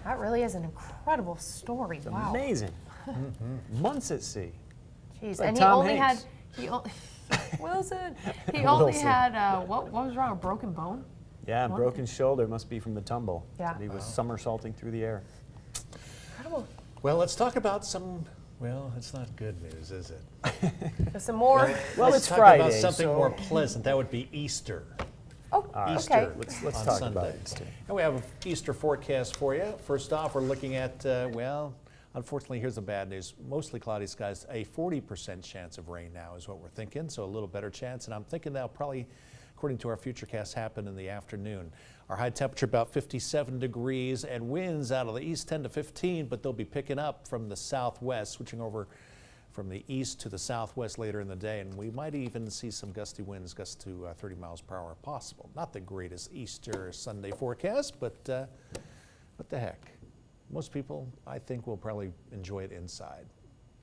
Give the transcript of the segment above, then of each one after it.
That really is an incredible story. It's wow. amazing. Months at sea. Jeez, like and Tom he only Hanks. Wilson. He only Wilson. had what was wrong? A broken bone? Yeah, What? broken shoulder must be from the tumble. Yeah. He was somersaulting through the air. Incredible. Well, let's talk about some, well, it's not good news, is it? There's some more. Well, Let's it's talk Friday, about something so- more pleasant. That would be Easter. Oh, Easter. okay. Let's on talk Sunday. about Easter. And we have an Easter forecast for you. First off, we're looking at, well, unfortunately, here's the bad news. Mostly cloudy skies. A 40% chance of rain now is what we're thinking, so a little better chance. And I'm thinking that'll probably, according to our futurecast, happen in the afternoon. Our high temperature about 57 degrees and winds out of the east 10 to 15, but they'll be picking up from the southwest, switching over from the east to the southwest later in the day, and we might even see some gusty winds, gusts to 30 miles per hour possible. Not the greatest Easter Sunday forecast, but what the heck? Most people, I think, will probably enjoy it inside,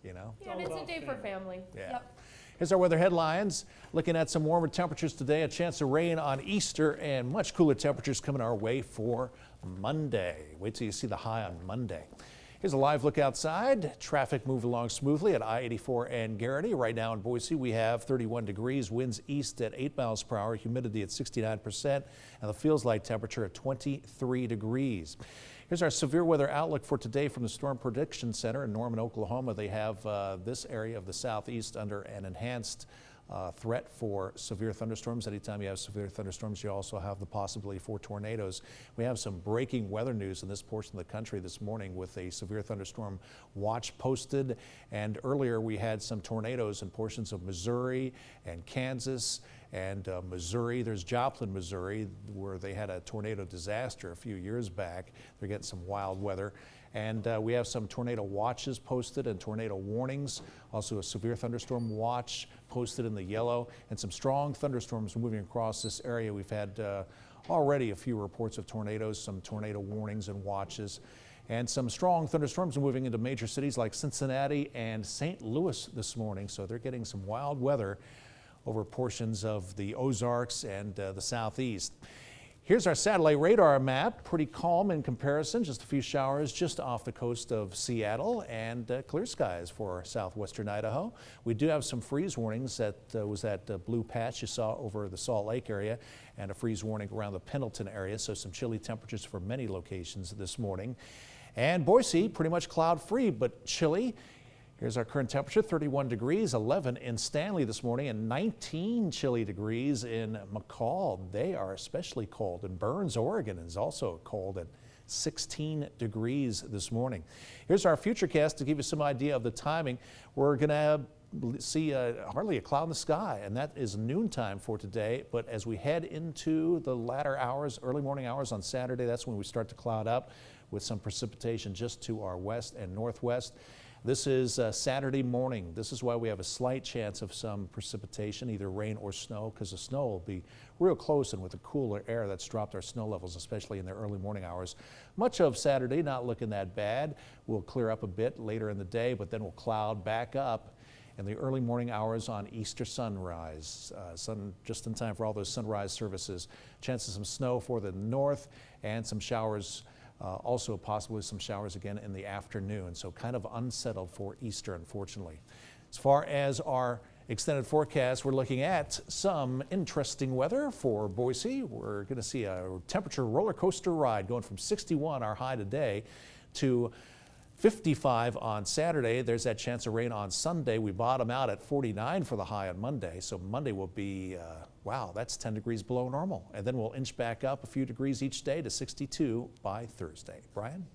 you know? Yeah, and it's a day for family. Yeah. Yep. Here's our weather headlines. Looking at some warmer temperatures today, a chance of rain on Easter, and much cooler temperatures coming our way for Monday. Wait till you see the high on Monday. Here's a live look outside. Traffic moved along smoothly at I-84 and Garrity. Right now in Boise, we have 31 degrees, winds east at 8 miles per hour, humidity at 69%, and the feels like temperature at 23 degrees. Here's our severe weather outlook for today from the Storm Prediction Center in Norman, Oklahoma. They have this area of the southeast under an enhanced threat for severe thunderstorms. Anytime you have severe thunderstorms, you also have the possibility for tornadoes. We have some breaking weather news in this portion of the country this morning with a severe thunderstorm watch posted. And earlier we had some tornadoes in portions of Missouri and Kansas and Missouri. There's Joplin, Missouri, where they had a tornado disaster a few years back. They're getting some wild weather. And we have some tornado watches posted and tornado warnings. Also a severe thunderstorm watch posted in the yellow, and some strong thunderstorms moving across this area. We've had already a few reports of tornadoes, some tornado warnings and watches, and some strong thunderstorms moving into major cities like Cincinnati and St. Louis this morning. So they're getting some wild weather over portions of the Ozarks and the southeast. Here's our satellite radar map. Pretty calm in comparison. Just a few showers just off the coast of Seattle, and clear skies for southwestern Idaho. We do have some freeze warnings. That was that blue patch you saw over the Salt Lake area, and a freeze warning around the Pendleton area. So some chilly temperatures for many locations this morning. And Boise, pretty much cloud free, but chilly. Here's our current temperature, 31 degrees, 11 in Stanley this morning, and 19 chilly degrees in McCall. They are especially cold, and Burns, Oregon is also cold at 16 degrees this morning. Here's our futurecast to give you some idea of the timing. We're going to see hardly a cloud in the sky, and that is noontime for today. But as we head into the latter hours, early morning hours on Saturday, that's when we start to cloud up with some precipitation just to our west and northwest. This is Saturday morning. This is why we have a slight chance of some precipitation, either rain or snow, because the snow will be real close, and with the cooler air that's dropped our snow levels, especially in the early morning hours. Much of Saturday not looking that bad. We'll clear up a bit later in the day, but then we'll cloud back up in the early morning hours on Easter sunrise. Sun just in time for all those sunrise services. Chances of some snow for the north and some showers. Also possibly some showers again in the afternoon, so kind of unsettled for Easter, unfortunately. As far as our extended forecast, we're looking at some interesting weather for Boise. We're going to see a temperature roller coaster ride going from 61, our high today, to 55 on Saturday. There's that chance of rain on Sunday. We bottom out at 49 for the high on Monday. So Monday will be, wow, that's 10 degrees below normal. And then we'll inch back up a few degrees each day to 62 by Thursday. Brian?